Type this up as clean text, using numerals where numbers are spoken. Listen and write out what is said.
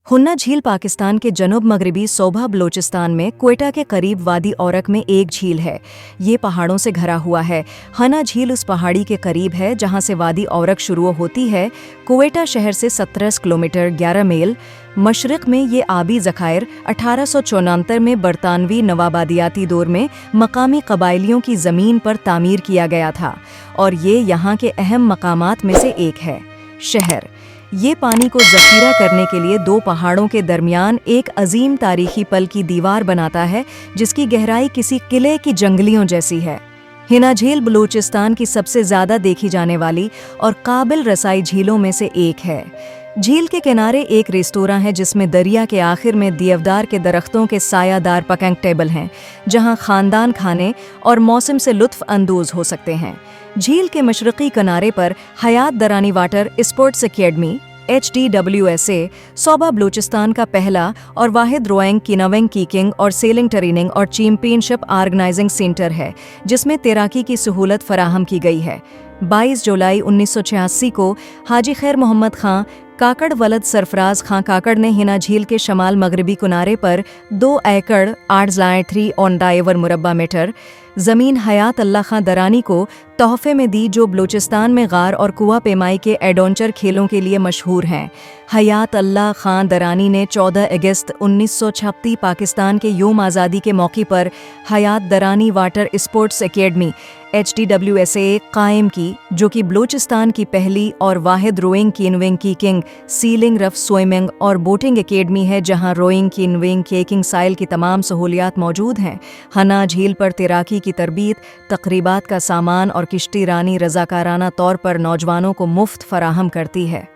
हुन्ना झील पाकिस्तान के जनूब मगरबी सोबा बलोचिस्तान में क्वेटा के करीब वादी औरक में एक झील है। ये पहाड़ों से घरा हुआ है। हन्ना झील उस पहाड़ी के करीब है जहां से वादी औरक शुरू होती है। क्वेटा शहर से 17 किलोमीटर 11 मील मशरक में ये आबी ज़खायर 1874 में बरतानवी नवाबादियाती दौर में मकामी कबाइलियों की ज़मीन पर तामीर किया गया था और ये यहाँ के अहम मकामात में से एक है। शहर ये पानी को ज़ख़ीरा करने के लिए दो पहाड़ों के दरमियान एक अजीम तारीखी पल की दीवार बनाता है जिसकी गहराई किसी किले की जंगलियों जैसी है। हिना झील बलूचिस्तान की सबसे ज़्यादा देखी जाने वाली और काबिल रसाई झीलों में से एक है। झील के किनारे एक रेस्तोरां है जिसमें दरिया के आखिर में देवदार के दरख्तों के सायादार पकंग टेबल हैं जहां खानदान खाने और मौसम से लुत्फ़ अंदोज़ हो सकते हैं। झील के मशरक़ी किनारे पर हयात दरानी वाटर स्पोर्ट्स एकेडमी HDWSA सोबा बलूचिस्तान का पहला और वाहिद रोइंग किनावेंग कीकिंग और सेलिंग ट्रेनिंग और चैंपियनशिप ऑर्गेनाइजिंग सेंटर है जिसमें तैराकी की सहूलत फराहम की गई है। 22 जुलाई 1986 को हाजी खैर मोहम्मद खां काकड़ वलद सरफराज खां काकड़ ने हिना झील के शमाल मगरबी किनारे पर 2 एकड़ 8.3 ऑन मुरब्बा मीटर ज़मीन हयात अल्लाह खां दरानी को तोहफे में दी जो बलूचिस्तान में गार और कुआं पेमाई के एडवेंचर खेलों के लिए मशहूर हैं। हयात अल्लाह खां दरानी ने 14 अगस्त 1936 पाकिस्तान के योम आज़ादी के मौके पर हयात दरानी वाटर स्पोर्ट्स एकेडमी HDWSA कायम की, जो कि बलूचिस्तान की पहली और वाहिद rowing किनविंग kicking ceiling rough swimming और बोटिंग एकेडमी है जहां रोइंग किनविंग केकिंग साइल की तमाम सहूलियात मौजूद हैं। हन्ना झील पर तैराकी की तरबीत, तकरीबात का सामान और किश्ती रानी रज़ाकाराना तौर पर नौजवानों को मुफ्त फराहम करती है।